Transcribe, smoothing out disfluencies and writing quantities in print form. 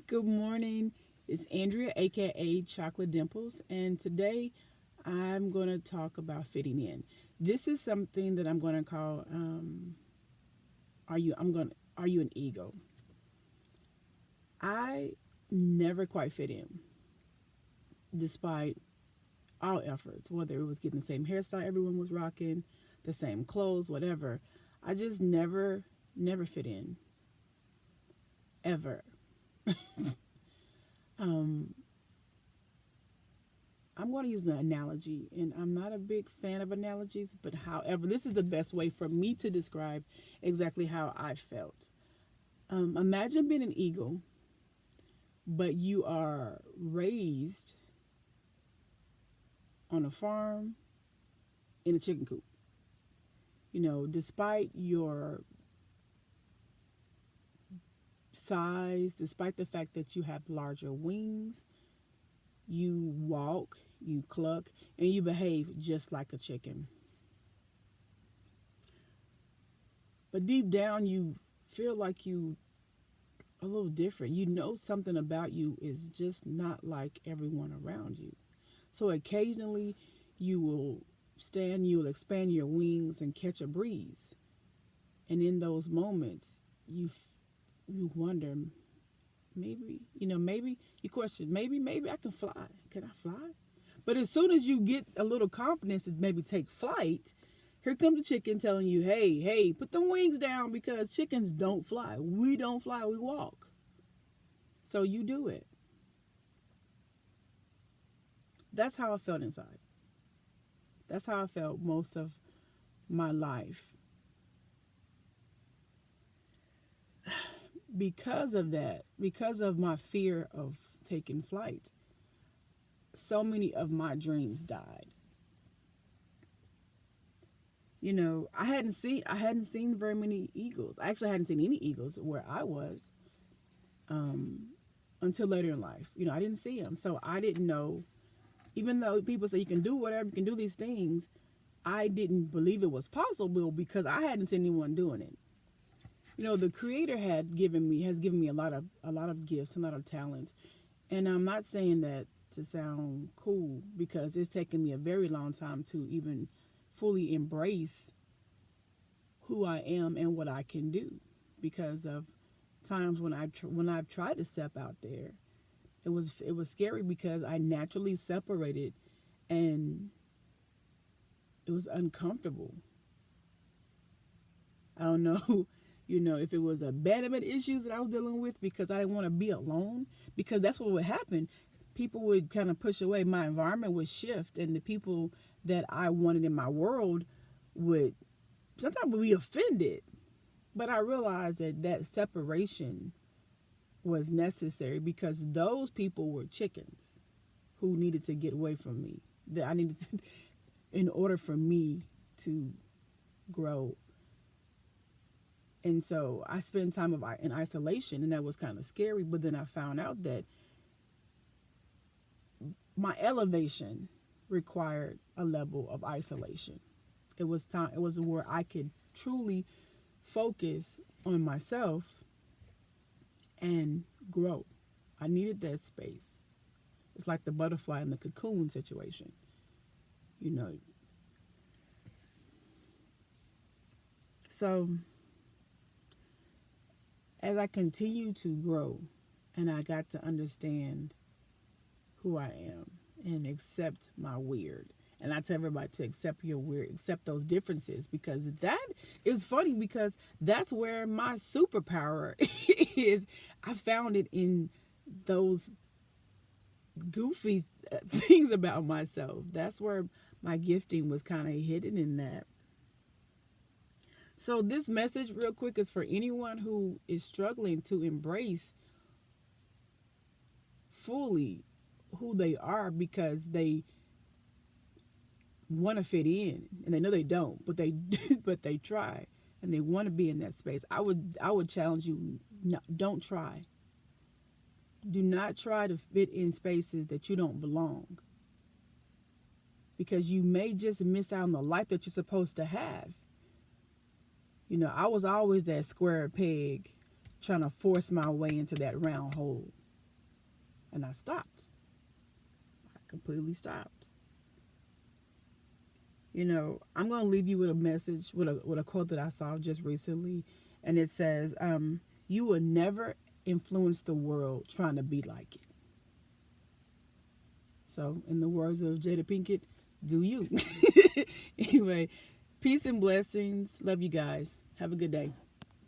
Good morning. It's Andrea, aka Chocolate Dimples, and today I'm going to talk about fitting in. This is something that I'm going to call are you an ego? I never quite fit in despite all efforts, whether it was getting the same hairstyle everyone was rocking, the same clothes, whatever. I just never fit in ever. Um I'm going to use an analogy, and I'm not a big fan of analogies, but however, this is the best way for me to describe exactly how I felt. Imagine being an eagle, but you are raised on a farm in a chicken coop. Despite your size, despite the fact that you have larger wings, you walk, you cluck, and you behave just like a chicken. But deep down, you feel like you a little different. You know something about you is just not like everyone around you. So occasionally you will you will expand your wings and catch a breeze. And in those moments, you wonder, maybe you question, maybe I can fly. Can I fly? But as soon as you get a little confidence to maybe take flight, here comes the chicken telling you, hey, put the wings down because chickens don't fly. We don't fly, we walk. So you do it. That's how I felt inside. That's how I felt most of my life. Because of that, because of my fear of taking flight, so many of my dreams died. I hadn't seen very many eagles. I actually hadn't seen any eagles where I was um, until later in life. I didn't see them, so I didn't know. Even though people say you can do whatever, you can do these things, I didn't believe it was possible because I hadn't seen anyone doing it. The Creator has given me a lot of gifts, a lot of talents, and I'm not saying that to sound cool because it's taken me a very long time to even fully embrace who I am and what I can do because of times when I've tried to step out there. It was scary because I naturally separated and it was uncomfortable. I don't know, if it was abandonment issues that I was dealing with because I didn't want to be alone. Because that's what would happen. People would kind of push away. My environment would shift, and the people that I wanted in my world would sometimes be offended. But I realized that separation was necessary because those people were chickens who needed to get away from me. That I needed to, in order for me to grow. And so I spent time in isolation, and that was kind of scary. But then I found out that my elevation required a level of isolation. It was time. It was where I could truly focus on myself and grow. I needed that space. It's like the butterfly in the cocoon situation. You know. So as I continue to grow, and I got to understand who I am and accept my weird. And I tell everybody to accept your weird, accept those differences because that is funny because that's where my superpower is. I found it in those goofy things about myself. That's where my gifting was kind of hidden in that. So, this message, real quick, is for anyone who is struggling to embrace fully who they are because they want to fit in and they know they don't, but they but they try and they want to be in that space. I would challenge you, no, don't try. Do not try to fit in spaces that you don't belong because you may just miss out on the life that you're supposed to have. I was always that square peg trying to force my way into that round hole. And I stopped. I completely stopped. You know, I'm going to leave you with a message, with a quote that I saw just recently. And it says, you will never influence the world trying to be like it. So, in the words of Jada Pinkett, do you. Anyway, peace and blessings. Love you guys. Have a good day.